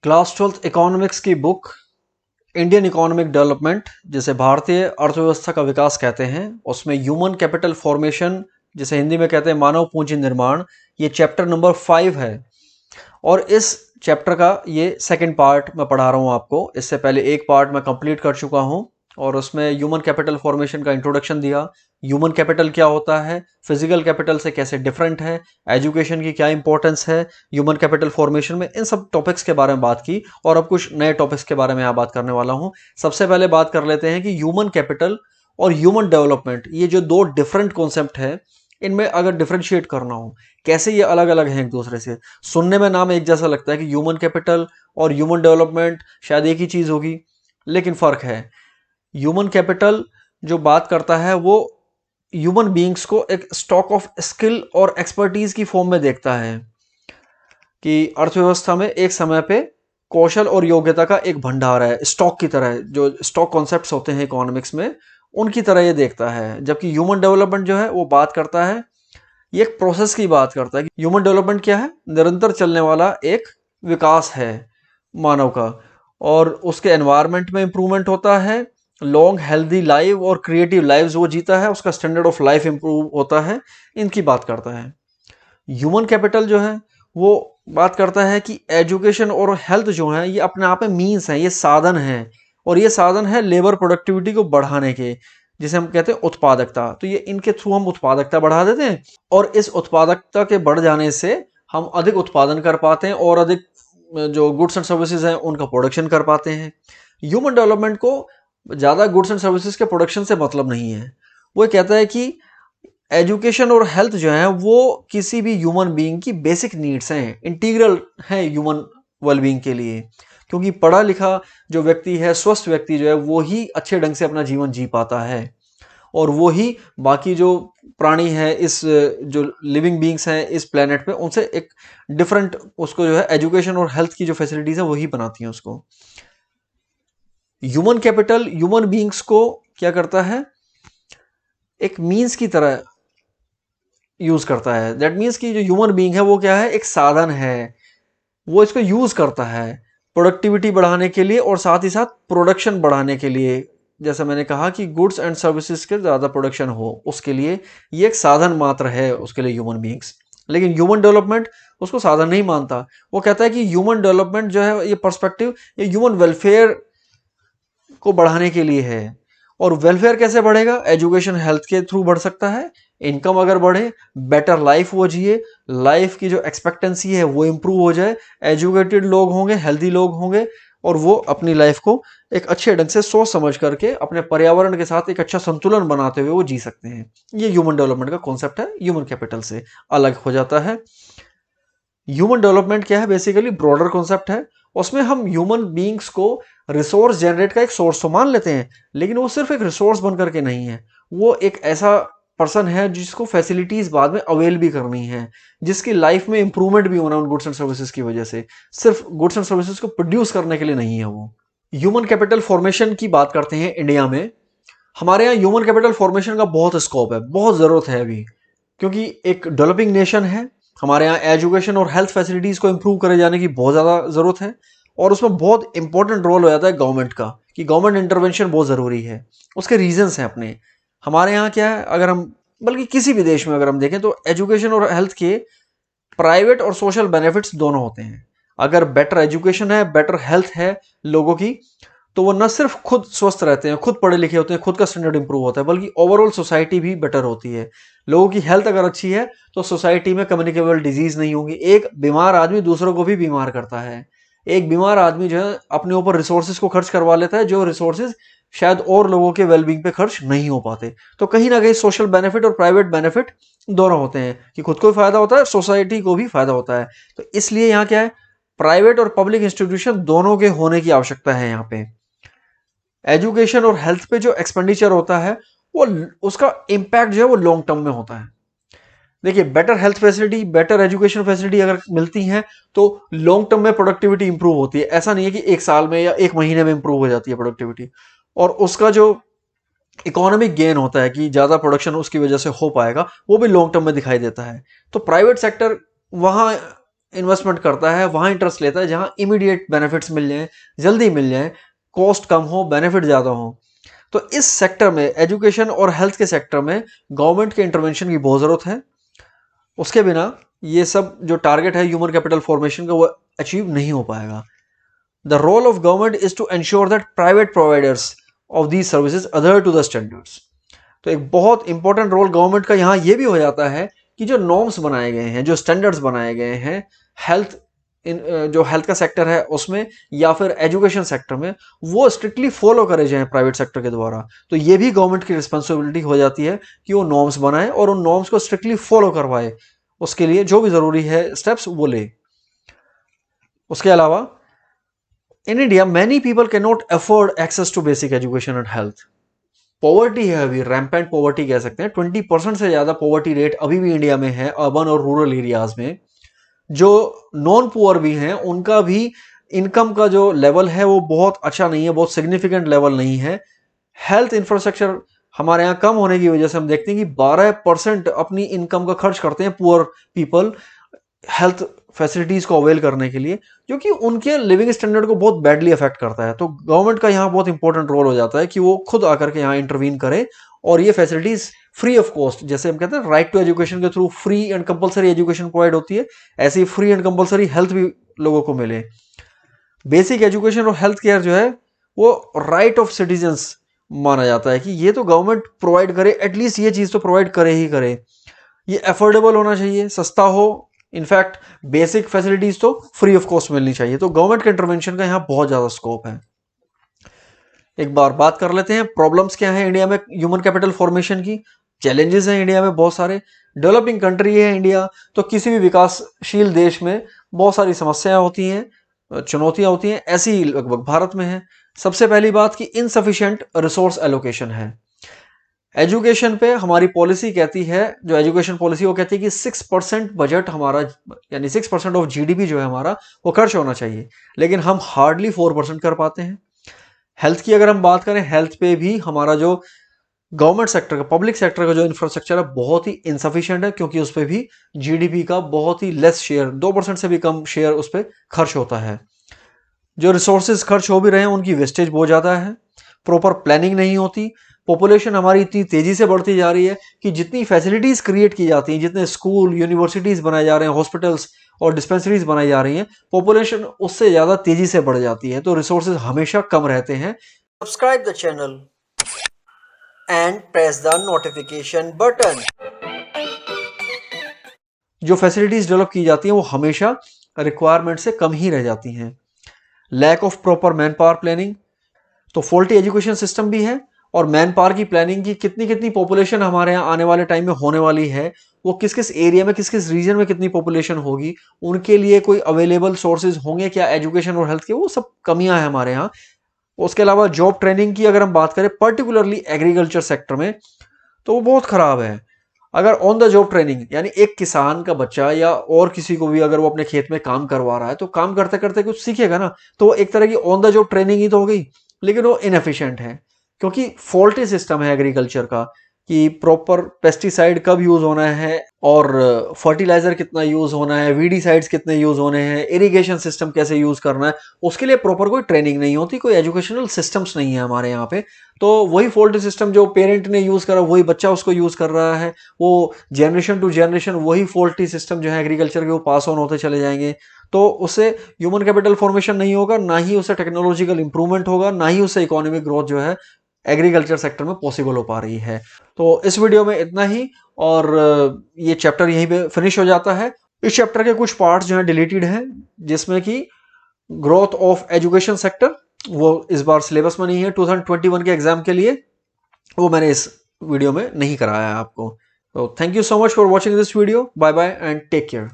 Class 12th economics की book Indian economic development, जिसे भारतीय अर्थव्यवस्था का विकास कहते हैं, उसमें ह्यूमन कैपिटल फॉर्मेशन, जिसे हिंदी में कहते हैं मानव पूंजी निर्माण, ये चैप्टर नंबर 5 है। और इस चैप्टर का ये सेकंड पार्ट मैं पढ़ा रहा हूँ आपको। इससे पहले एक पार्ट मैं कंप्लीट कर चुका हूँ और उसमें ह्यूमन कैपिटल फॉर्मेशन का इंट्रोडक्शन दिया। ह्यूमन कैपिटल क्या होता है, फिजिकल कैपिटल से कैसे डिफरेंट है, एजुकेशन की क्या इंपॉर्टेंस है ह्यूमन कैपिटल फॉर्मेशन में, इन सब टॉपिक्स के बारे में बात की। और अब कुछ नए टॉपिक्स के बारे में यहाँ बात करने वाला हूँ। सबसे पहले बात कर लेते हैं कि ह्यूमन कैपिटल और ह्यूमन डेवलपमेंट, ये जो दो डिफरेंट कॉन्सेप्ट है, इनमें अगर डिफरेंशिएट करना हो, कैसे ये अलग अलग हैं एक दूसरे से। सुनने में नाम एक जैसा लगता है कि ह्यूमन कैपिटल और ह्यूमन डेवलपमेंट शायद एक ही चीज होगी, लेकिन फर्क है। ह्यूमन कैपिटल जो बात करता है वो ह्यूमन बीइंग्स को एक स्टॉक ऑफ स्किल और एक्सपर्टीज की फॉर्म में देखता है कि अर्थव्यवस्था में एक समय पे कौशल और योग्यता का एक भंडार है, स्टॉक की तरह। जो स्टॉक कॉन्सेप्ट्स होते हैं इकोनॉमिक्स में, उनकी तरह ये देखता है। जबकि ह्यूमन डेवलपमेंट जो है वो बात करता है, ये एक प्रोसेस की बात करता है कि ह्यूमन डेवलपमेंट क्या है, निरंतर चलने वाला एक विकास है मानव का, और उसके एनवायरनमेंट में इंप्रूवमेंट होता है, लॉन्ग हेल्दी लाइफ और क्रिएटिव लाइव्स वो जीता है, उसका स्टैंडर्ड ऑफ लाइफ इंप्रूव होता है, इनकी बात करता है। ह्यूमन कैपिटल जो है वो बात करता है कि एजुकेशन और हेल्थ जो है ये अपने आप में मीन्स हैं, ये साधन हैं, और ये साधन है लेबर प्रोडक्टिविटी को बढ़ाने के, जिसे हम कहते हैं उत्पादकता। तो ये इनके थ्रू हम उत्पादकता बढ़ा देते हैं, और इस उत्पादकता के बढ़ जाने से हम अधिक उत्पादन कर पाते हैं और अधिक जो गुड्स एंड सर्विसेज हैं उनका प्रोडक्शन कर पाते हैं। ह्यूमन डेवलपमेंट को ज़्यादा गुड्स एंड सर्विसेज के प्रोडक्शन से मतलब नहीं है। वो कहता है कि एजुकेशन और हेल्थ जो है वो किसी भी ह्यूमन बीइंग की बेसिक नीड्स हैं, इंटीग्रल है ह्यूमन वेलबींग के लिए। क्योंकि पढ़ा लिखा जो व्यक्ति है, स्वस्थ व्यक्ति जो है, वो ही अच्छे ढंग से अपना जीवन जी पाता है, और वो ही बाकी जो प्राणी है, इस जो लिविंग बीइंग्स हैं इस प्लेनेट पे, उनसे एक डिफरेंट उसको जो है एजुकेशन और हेल्थ की जो फैसिलिटीज है वही बनाती हैं उसको। ह्यूमन कैपिटल ह्यूमन बीइंग्स को क्या करता है, एक मीन्स की तरह यूज करता है। दैट मीन्स कि जो ह्यूमन बीइंग है वो क्या है, एक साधन है, वो इसको यूज करता है प्रोडक्टिविटी बढ़ाने के लिए और साथ ही साथ प्रोडक्शन बढ़ाने के लिए। जैसा मैंने कहा कि गुड्स एंड सर्विसेज के ज़्यादा प्रोडक्शन हो, उसके लिए ये एक साधन मात्र है उसके लिए ह्यूमन बीइंग्स। लेकिन ह्यूमन डेवलपमेंट उसको साधन नहीं मानता। वो कहता है कि ह्यूमन डेवलपमेंट जो है, ये पर्सपेक्टिव, ये ह्यूमन वेलफेयर को बढ़ाने के लिए है। और वेलफेयर कैसे बढ़ेगा, एजुकेशन हेल्थ के थ्रू बढ़ सकता है। इनकम अगर बढ़े, बेटर लाइफ वो जिए, लाइफ की जो एक्सपेक्टेंसी है वो इंप्रूव हो जाए, एजुकेटेड लोग होंगे, हेल्दी लोग होंगे, और वो अपनी लाइफ को एक अच्छे ढंग से सोच समझ करके अपने पर्यावरण के साथ एक अच्छा संतुलन बनाते हुए वो जी सकते हैं। ये ह्यूमन डेवलपमेंट का कॉन्सेप्ट है, ह्यूमन कैपिटल से अलग हो जाता है। ह्यूमन डेवलपमेंट क्या है, बेसिकली ब्रॉडर कॉन्सेप्ट है। उसमें हम ह्यूमन बीइंग्स को रिसोर्स जनरेट का एक सोर्स तो मान लेते हैं, लेकिन वो सिर्फ एक रिसोर्स बन करके नहीं है, वो एक ऐसा पर्सन है जिसको फैसिलिटीज बाद में अवेल भी करनी है, जिसकी लाइफ में इंप्रूवमेंट भी होना उन गुड्स एंड सर्विसेज की वजह से, सिर्फ गुड्स एंड सर्विसेज को प्रोड्यूस करने के लिए नहीं है वो। ह्यूमन कैपिटल फॉर्मेशन की बात करते हैं इंडिया में। हमारे यहाँ ह्यूमन कैपिटल फॉर्मेशन का बहुत स्कोप है, बहुत ज़रूरत है अभी, क्योंकि एक डेवलपिंग नेशन है। हमारे यहाँ एजुकेशन और हेल्थ फैसिलिटीज़ को इम्प्रूव करे जाने की बहुत ज़्यादा ज़रूरत है, और उसमें बहुत इंपॉर्टेंट रोल हो जाता है गवर्नमेंट का, कि गवर्नमेंट इंटरवेंशन बहुत ज़रूरी है। उसके रीजंस हैं अपने। हमारे यहाँ क्या है, अगर हम, बल्कि किसी भी देश में अगर हम देखें, तो एजुकेशन और हेल्थ के प्राइवेट और सोशल बेनिफिट्स दोनों होते हैं। अगर बेटर एजुकेशन है, बेटर हेल्थ है लोगों की, तो वो न सिर्फ खुद स्वस्थ रहते हैं, खुद पढ़े लिखे होते हैं, खुद का स्टैंडर्ड इंप्रूव होता है, बल्कि ओवरऑल सोसाइटी भी बेटर होती है। लोगों की हेल्थ अगर अच्छी है तो सोसाइटी में कम्युनिकेबल डिजीज नहीं होंगी। एक बीमार आदमी दूसरों को भी बीमार करता है। एक बीमार आदमी जो है अपने ऊपर रिसोर्सेज को खर्च करवा लेता है, जो रिसोर्सेज शायद और लोगों के वेलबींग पे खर्च नहीं हो पाते। तो कहीं ना कहीं सोशल बेनिफिट और प्राइवेट बेनिफिट दोनों होते हैं, कि खुद को भी फायदा होता है, सोसाइटी को भी फायदा होता है। तो इसलिए यहाँ क्या है, प्राइवेट और पब्लिक इंस्टीट्यूशन दोनों के होने की आवश्यकता है। यहाँ पे एजुकेशन और हेल्थ पे जो एक्सपेंडिचर होता है, वो उसका इम्पैक्ट जो है वो लॉन्ग टर्म में होता है। देखिए, better health facility, better education facility अगर मिलती हैं तो लॉन्ग टर्म में प्रोडक्टिविटी इंप्रूव होती है। ऐसा नहीं है कि एक साल में या एक महीने में इंप्रूव हो जाती है प्रोडक्टिविटी, और उसका जो इकोनॉमिक गेन होता है कि ज़्यादा प्रोडक्शन उसकी वजह से हो पाएगा, वो भी लॉन्ग टर्म में दिखाई देता है। तो प्राइवेट सेक्टर वहाँ इन्वेस्टमेंट करता है वहां इंटरेस्ट लेता है जहां इमीडिएट बेनिफिट्स मिल जाएं, जल्दी मिल जाएं, कॉस्ट कम हो, बेनिफिट ज़्यादा हो। तो इस सेक्टर में, एजुकेशन और हेल्थ के सेक्टर में गवर्नमेंट के इंटरवेंशन की बहुत ज़रूरत है। उसके बिना ये सब जो टारगेट है ह्यूमन कैपिटल फॉर्मेशन का वो अचीव नहीं हो पाएगा। The role of government is to ensure that private providers of these services adhere to the standards. तो एक बहुत इंपॉर्टेंट रोल गवर्नमेंट का यहाँ ये भी हो जाता है कि जो नॉर्म्स बनाए गए हैं, जो स्टैंडर्ड्स बनाए गए हैं हेल्थ जो हेल्थ का सेक्टर है उसमें या फिर एजुकेशन सेक्टर में, वो स्ट्रिक्टली फॉलो करे जाएं प्राइवेट सेक्टर के द्वारा। तो ये भी गवर्नमेंट की रिस्पॉन्सिबिलिटी हो जाती है कि वो नॉर्म्स बनाए और उन नॉर्म्स को स्ट्रिक्टली फॉलो करवाए, उसके लिए जो भी ज़रूरी है स्टेप्स वो ले। उसके अलावा in India many people can not afford access to basic education and health. Poverty है, अभी रैम्पेंट पॉवर्टी कह सकते हैं। 20% से ज़्यादा पॉवर्टी रेट अभी भी इंडिया में है, अर्बन और रूरल एरियाज में। जो नॉन पुअर भी हैं उनका भी इनकम का जो लेवल है वो बहुत अच्छा नहीं है, बहुत सिग्निफिकेंट लेवल नहीं है। हेल्थ इंफ्रास्ट्रक्चर हमारे यहाँ कम होने की वजह से हम देखते हैं कि 12% अपनी इनकम का खर्च करते हैं पुअर पीपल हेल्थ फैसिलिटीज को अवेल करने के लिए, जो कि उनके लिविंग स्टैंडर्ड को बहुत बैडली अफेक्ट करता है। तो गवर्नमेंट का यहाँ बहुत इंपॉर्टेंट रोल हो जाता है कि वो खुद आकर के यहाँ इंटरवीन करे और ये फैसिलिटीज फ्री ऑफ कॉस्ट, जैसे हम कहते हैं राइट टू एजुकेशन के through free and compulsory education provide होती है, ऐसे ही फ्री एंड कंपलसरी हेल्थ भी लोगों को मिले। बेसिक एजुकेशन और हेल्थ केयर जो है वो राइट ऑफ सिटीजन्स माना जाता है कि ये तो गवर्नमेंट प्रोवाइड करे, एटलीस्ट ये चीज़ तो प्रोवाइड करे ही करे। ये अफोर्डेबल होना चाहिए, सस्ता हो, इनफैक्ट बेसिक फैसिलिटीज तो फ्री ऑफ कॉस्ट मिलनी चाहिए। तो गवर्नमेंट के इंटरवेंशन का यहाँ बहुत ज़्यादा स्कोप है। एक बार बात कर लेते हैं प्रॉब्लम्स क्या है इंडिया में ह्यूमन कैपिटल फॉर्मेशन की। चैलेंजेस हैं इंडिया में बहुत सारे। डेवलपिंग कंट्री है इंडिया, तो किसी भी विकासशील देश में बहुत सारी समस्याएं होती हैं, चुनौतियां होती हैं, ऐसी ही लगभग भारत में है। सबसे पहली बात कि इनसफिशिएंट रिसोर्स एलोकेशन है। एजुकेशन पे हमारी पॉलिसी कहती है, जो एजुकेशन पॉलिसी वो कहती है कि 6% बजट हमारा, यानी 6% ऑफ जीडीपी जो है हमारा वो खर्च होना चाहिए, लेकिन हम हार्डली 4% कर पाते हैं। हेल्थ की अगर हम बात करें, हेल्थ पे भी हमारा जो गवर्नमेंट सेक्टर का, पब्लिक सेक्टर का जो इंफ्रास्ट्रक्चर है बहुत ही इनसफिशिएंट है, क्योंकि उस पर भी जीडीपी का बहुत ही लेस शेयर, 2% से भी कम शेयर उस पर खर्च होता है। जो रिसोर्सेज खर्च हो भी रहे हैं उनकी वेस्टेज बहुत ज़्यादा है, प्रॉपर प्लानिंग नहीं होती। पॉपुलेशन हमारी इतनी तेज़ी से बढ़ती जा रही है कि जितनी फैसिलिटीज़ क्रिएट की जाती हैं, जितने स्कूल यूनिवर्सिटीज़ बनाए जा रहे हैं, हॉस्पिटल्स और डिस्पेंसरीज बनाई जा रही हैं, पॉपुलेशन उससे ज़्यादा तेज़ी से बढ़ जाती है, तो रिसोर्सेज हमेशा कम रहते हैं। Subscribe the channel and press the notification button. जो फैसिलिटीज़ डेवलप की जाती हैं वो हमेशा रिक्वायरमेंट से कम ही रह जाती हैं। Lack of proper man power planning, तो फॉल्टी एजुकेशन सिस्टम भी है, और मैन पावर की प्लानिंग की कितनी कितनी पॉपुलेशन हमारे यहाँ आने वाले टाइम में होने वाली है, वो किस किस एरिया में, किस किस रीजन में कितनी पॉपुलेशन होगी, उनके लिए कोई अवेलेबल सोर्सेज होंगे क्या एजुकेशन और हेल्थ के, वो सब कमियां हैं हमारे यहाँ। उसके अलावा जॉब ट्रेनिंग की अगर हम बात करें पर्टिकुलरली एग्रीकल्चर सेक्टर में, तो वो बहुत ख़राब है। अगर ऑन द जॉब ट्रेनिंग, यानी एक किसान का बच्चा या और किसी को भी अगर वो अपने खेत में काम करवा रहा है, तो काम करते करते कुछ सीखेगा ना, तो वो एक तरह की ऑन द जॉब ट्रेनिंग ही तो हो गई, लेकिन वो इनएफिशिएंट है, क्योंकि फॉल्टी सिस्टम है एग्रीकल्चर का कि प्रॉपर पेस्टिसाइड कब यूज होना है और फर्टिलाइजर कितना यूज होना है, वीडीसाइड्स कितने यूज होने हैं, इरिगेशन सिस्टम कैसे यूज करना है, उसके लिए प्रॉपर कोई ट्रेनिंग नहीं होती, कोई एजुकेशनल सिस्टम्स नहीं है हमारे यहाँ पे। तो वही फॉल्टी सिस्टम जो पेरेंट ने यूज करा वही बच्चा उसको यूज कर रहा है, वो जनरेशन टू जनरेशन वही फॉल्टी सिस्टम जो है एग्रीकल्चर के वो पास ऑन होते चले जाएंगे। तो उससे ह्यूमन कैपिटल फॉर्मेशन नहीं होगा, ना ही उससे टेक्नोलॉजिकल इंप्रूवमेंट होगा, ना ही उससे इकोनॉमिक ग्रोथ जो है एग्रीकल्चर सेक्टर में पॉसिबल हो पा रही है। तो इस वीडियो में इतना ही, और ये चैप्टर यहीं पे फिनिश हो जाता है। इस चैप्टर के कुछ पार्ट्स जो हैं डिलीटेड हैं, जिसमें कि ग्रोथ ऑफ एजुकेशन सेक्टर वो इस बार सिलेबस में नहीं है 2021 के एग्जाम के लिए, वो मैंने इस वीडियो में नहीं कराया है आपको। तो thank you so much for watching this video. Bye bye and take care.